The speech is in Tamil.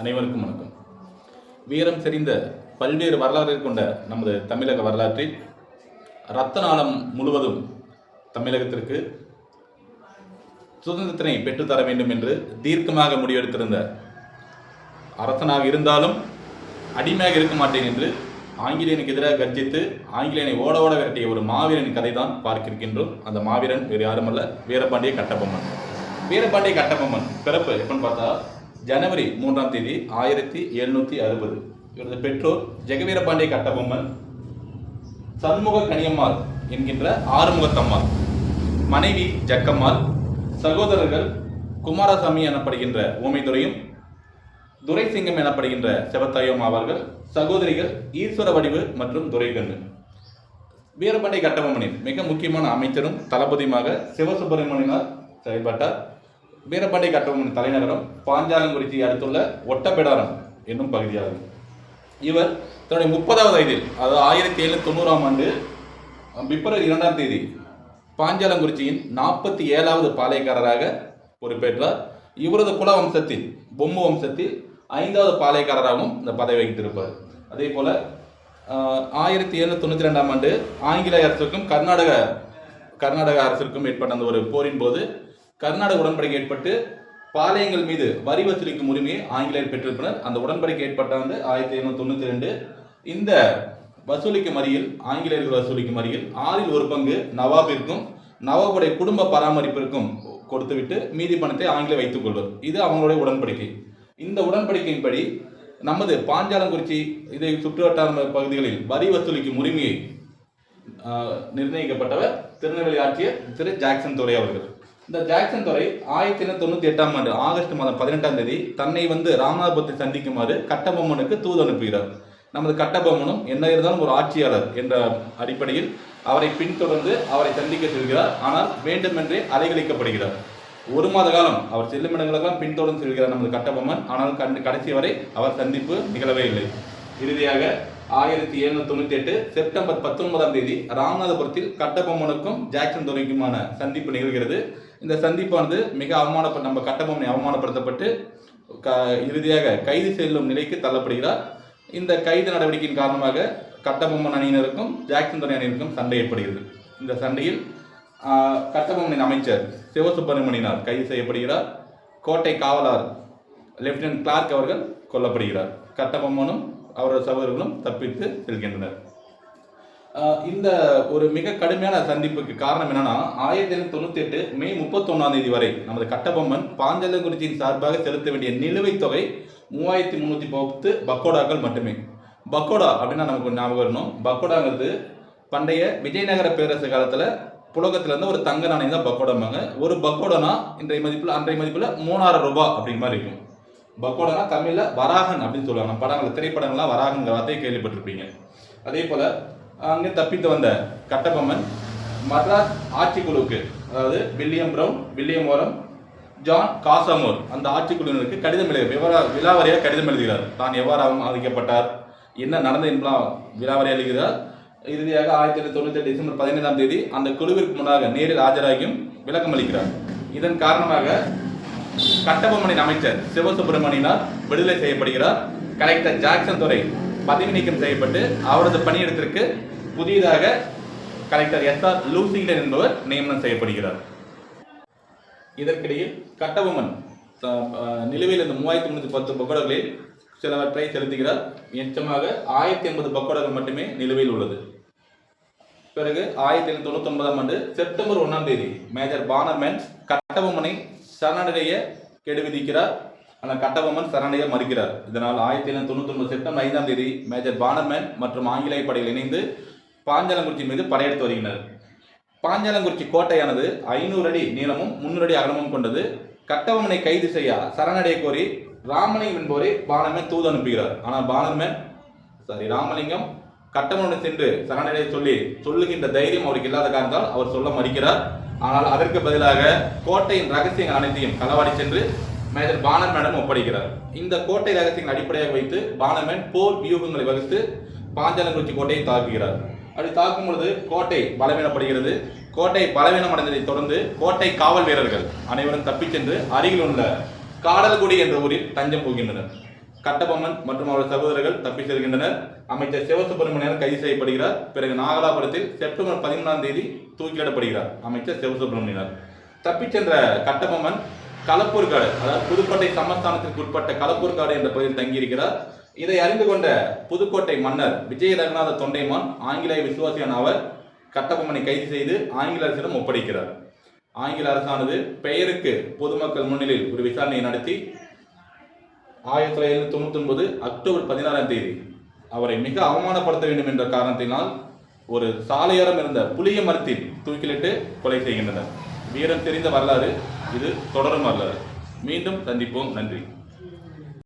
அனைவருக்கும் வணக்கம். வீரம் செறிந்த பல்வேறு வரலாறுகள் கொண்ட நமது தமிழக வரலாற்றில் இரத்த நாளம் முழுவதும் தமிழகத்திற்கு சுதந்திரத்தினை பெற்றுத்தர வேண்டும் என்று தீர்க்கமாக முடிவெடுத்திருந்த அரசனாக இருந்தாலும் அடிமையாக இருக்க மாட்டேன் என்று ஆங்கிலேயனுக்கு எதிராக கர்ஜித்து ஆங்கிலேயனை ஓட ஓட விரட்டிய ஒரு மாவீரன் கதை தான் பார்க்கிருக்கின்றோம். அந்த மாவீரன் வேறு யாருமல்ல, வீரபாண்டிய கட்டபொம்மன். வீரபாண்டிய கட்டபொம்மன் பிறப்பு எப்பன்னு பார்த்தா ஜனவரி 3ஆம் தேதி 1760. இவரது பெற்றோர் ஜெகவீரபாண்டிய கட்டபொம்மன், சண்முக கனியம்மாள் என்கின்ற ஆறுமுகத்தம்மாள், மனைவி ஜக்கம்மாள், சகோதரர்கள் குமாரசாமி எனப்படுகின்ற ஓமைத்துறையும் துரைசிங்கம் எனப்படுகின்ற செவத்தாயும் ஆவார்கள். சகோதரிகள் ஈஸ்வர வடிவு மற்றும் துரைகண்ணு. வீரபாண்டிய கட்டபொம்மனின் மிக முக்கியமான அமைச்சரும் தளபதியுமாக சிவசுப்பிரமணியனார் செயல்பட்டார். வீரபாண்டிய கட்டபொம்மன் தலைநகரம் பாஞ்சாலங்குறிச்சி அடுத்துள்ள ஒட்டப்பிடாரம் என்னும் பகுதியாகும். இவர் தன்னுடைய 30வது வயதில், அதாவது 1790ஆம் ஆண்டு பிப்ரவரி 2ஆம் தேதி பாஞ்சாலங்குறிச்சியின் 47வது பாளையக்காரராக பொறுப்பேற்றார். இவரது குல வம்சத்தில், பொம்மு வம்சத்தில் 5வது பாளையக்காரராகவும் இந்த பதவி வகித்திருப்பார். அதே போல 1792ஆம் ஆண்டு ஆங்கிலேய அரசுக்கும் கர்நாடக அரசிற்கும் ஏற்பட்ட அந்த ஒரு போரின் போது கர்நாடக உடன்படிக்கை ஏற்பட்டு பாளையங்கள் மீது வரி வசூலிக்கும் உரிமையை ஆங்கிலேயர் பெற்றிருப்பனர். அந்த உடன்படிக்கை ஏற்பட்ட 1792. இந்த வசூலிக்கும் வரியில், ஆங்கிலேயர்கள் வசூலிக்கும் வரியில் 6இல் 1 பங்கு நவாபிற்கும் நவாபுடைய குடும்ப பராமரிப்பிற்கும் கொடுத்துவிட்டு மீதி பணத்தை ஆங்கிலேயர் வைத்துக் கொள்வர். இது அவங்களுடைய உடன்படிக்கை. இந்த உடன்படிக்கையின்படி நமது பாஞ்சாலங்குறிச்சி இதை சுற்றுவட்டார பகுதிகளில் வரி வசூலிக்கும் உரிமையை நிர்ணயிக்கப்பட்டவர் திருநெல்வேலி ஆட்சியர் திரு ஜாக்சன் துரை அவர்கள். இந்த ஜாக்சன் துரை 1798ஆம் ஆண்டு ஆகஸ்ட் மாதம் 18ஆம் தேதி தன்னை ராமநாதபுரத்தை சந்திக்குமாறு கட்டபொம்மனுக்கு தூது அனுப்புகிறார். நமது கட்டபொம்மனும் என்ன இருந்தாலும் ஒரு ஆட்சியாளர் என்ற அடிப்படையில் அவரை பின்தொடர்ந்து அவரை சந்திக்க செல்கிறார். ஆனால் வேண்டுமென்றே அலைகழிக்கப்படுகிறார். 1 மாத காலம் அவர் செல்லும் இடங்களெல்லாம் பின்தொடர்ந்து செல்கிறார் நமது கட்டபொம்மன். ஆனால் கடைசி வரை அவர் சந்திப்பு நிகழவே இல்லை. இறுதியாக 1798 செப்டம்பர் 19ஆம் தேதி ராமநாதபுரத்தில் கட்டபொம்மனுக்கும் ஜாக்சன் துரைக்குமான சந்திப்பு நிகழ்கிறது. இந்த சந்திப்பானது மிக நம்ம கட்டபொம்மனை அவமானப்படுத்தப்பட்டு இறுதியாக கைது செல்லும் நிலைக்கு தள்ளப்படுகிறார். இந்த கைது நடவடிக்கையின் காரணமாக கட்டபொம்மன் அணியினருக்கும் ஜாக்சன் துரை அணியினருக்கும் சண்டை ஏற்படுகிறது. இந்த சண்டையில் கட்டபொம்மனின் அமைச்சர் சிவசுப்பிரமணியனார் கைது செய்யப்படுகிறார். கோட்டை காவலர் லெப்டினன்ட் கிளார்க் அவர்கள் கொல்லப்படுகிறார். கட்டபொம்மனும் அவரது சகோதரர்களும் தப்பித்து செல்கின்றனர். இந்த ஒரு மிக கடுமையான சந்திப்புக்கு காரணம் என்னன்னா, 1798 மே 31ஆம் தேதி வரை நமது கட்டபொம்மன் பாஞ்சாலங்குறிச்சியின் சார்பாக செலுத்த வேண்டிய நிலுவைத் தொகை 3310 பக்கோடாக்கள் மட்டுமே. பக்கோடா அப்படின்னா நமக்கு ஞாபகம் வரணும். பக்கோடாங்கிறது பண்டைய விஜயநகர பேரரசு காலத்தில் புழக்கத்தில் இருந்த ஒரு தங்க நாணயம் தான் பக்கோடாம்பாங்க. ஒரு பக்கோடானா அன்றைய மதிப்பில் 3000 ரூபாய் அப்படிங்கிற மாதிரி இருக்கும். பக்கோடானா தமிழில் வராகன் அப்படின்னு சொல்லுவாங்க. படங்கள், திரைப்படங்கள்லாம் வராகங்கிற வார்த்தையை கேள்விப்பட்டிருப்பீங்க. அதே போல் அங்கே தப்பித்து வந்த கட்டபொம்மன் மദ്രാஸ் ஆட்சிக்குழுவுக்கு, அதாவது வில்லியம் பிரவுன், வில்லியம் ஓரம், ஜான் காசாமோர் அந்த ஆட்சிக்குழுவினருக்கு கடிதம் விலாவரியாக கடிதம் எழுதுகிறார். தான் எவ்வாறு அவமதிக்கப்பட்டார், என்ன நடந்தது என்பதெல்லாம் விலாவரியாக எழுதுகிறார். இறுதியாக 1798 டிசம்பர் 15ஆம் தேதி அந்த குழுவிற்கு முன்னாக நேரில் ஆஜராகியும் விளக்கம் அளிக்கிறார். இதன் காரணமாக கட்டபொம்மனின் அமைச்சர் சிவசுப்பிரமணியனார் விடுதலை செய்யப்படுகிறார். கலெக்டர் ஜாக்சன் துரை பதவி நீக்கம் செய்யப்பட்டு அவரது பணியிடத்திற்கு புதியதாக கலெக்டர் எஸ்.ஆர். லூசிங்டன் என்பவர் நியமனம் செய்யப்படுகிறார். இதற்கிடையில் கட்டபொம்மன் நிலுவையில் இருந்த 3310 பக்கோடாக்களில் சிலவற்றை செலுத்துகிறார். எச்சமாக 1080 பக்கோடாக்கள் மட்டுமே நிலுவையில் உள்ளது. பிறகு 1799ஆம் ஆண்டு செப்டம்பர் 1ஆம் தேதி மேஜர் பானர்மேன் கட்டபொம்மனை சரணடைய கெடு விதிக்கிறார். ஆனால் கட்டபொம்மன் சரணடைய மறுக்கிறார். இதனால் 1799 செப்டம்பர் 5ஆம் தேதி மேஜர் பானர்மேன் மற்றும் ஆங்கிலேய படைகள் இணைந்து பாஞ்சாலங்குறிச்சி மீது படையெடுத்து வருகின்றனர். பாஞ்சாலங்குறிச்சி கோட்டையானது 500 அடி நீளமும் 300 அடி அகலமும் கொண்டது. கட்டபொம்மனை கைது செய்ய சரணடைய கோரி ராமலிங்கம் என்பவரை பானர்மேன் தூது அனுப்புகிறார். ஆனால் ராமலிங்கம் கட்டபொம்மனை சென்று சரணடைய சொல்லுகின்ற தைரியம் அவருக்கு இல்லாத காரணத்தால் அவர் சொல்ல மறுக்கிறார். ஆனால் அதற்கு பதிலாக கோட்டையின் ரகசியங்கள் அனைத்தையும் களவாடி சென்று மேஜர் பானர்மேனிடம் ஒப்படைக்கிறார். இந்த கோட்டை ரகசியங்களை அடிப்படையாக வைத்து பானர்மேன் போர் வியூகங்களை வகுத்து பாஞ்சாலங்குறிச்சி கோட்டையை தாக்குகிறார். அப்படி தாக்கும் பொழுது கோட்டை பலவீனப்படுகிறது. கோட்டை பலவீனம் அடைந்ததை தொடர்ந்து கோட்டை காவல் வீரர்கள் அனைவரும் தப்பிச் சென்று அருகில் உள்ள காடல்குடி என்ற ஊரில் தஞ்சம் புகின்றனர். கட்டபொம்மன் மற்றும் அவரது சகோதரர்கள் தப்பி செல்கின்றனர். அமைச்சர் சிவசுப்பிரமணியன் கைது செய்யப்படுகிறார். பிறகு நாகலாபுரத்தில் செப்டம்பர் 13ஆம் தேதி தூக்கிலிடப்படுகிறார் அமைச்சர் சிவசுப்பிரமணியன். தப்பிச் சென்ற கட்டபொம்மன் களப்பூர்காடு, அதாவது புதுக்கோட்டை சமஸ்தானத்திற்கு உட்பட்ட களப்பூர்காடு என்ற பகுதியில் தங்கியிருக்கிறார். இதை அறிந்து கொண்ட புதுக்கோட்டை மன்னர் விஜய ரகுநாத தொண்டைமான் ஆங்கிலேய விசுவாசியான அவர் கட்டபொம்மனை கைது செய்து ஆங்கில அரசிடம் ஒப்படைக்கிறார். ஆங்கில அரசானது பெயருக்கு பொதுமக்கள் முன்னிலையில் ஒரு விசாரணையை நடத்தி 1999 அக்டோபர் 16ஆம் தேதி அவரை மிக அவமானப்படுத்த வேண்டும் என்ற காரணத்தினால் ஒரு சாலையோரம் இருந்த புளிய மரத்தில் தூக்கிலிட்டு கொலை செய்கின்றனர். வீரம் தெரிந்த வரலாறு இது, தொடரும் வரலாறு. மீண்டும் சந்திப்போம். நன்றி.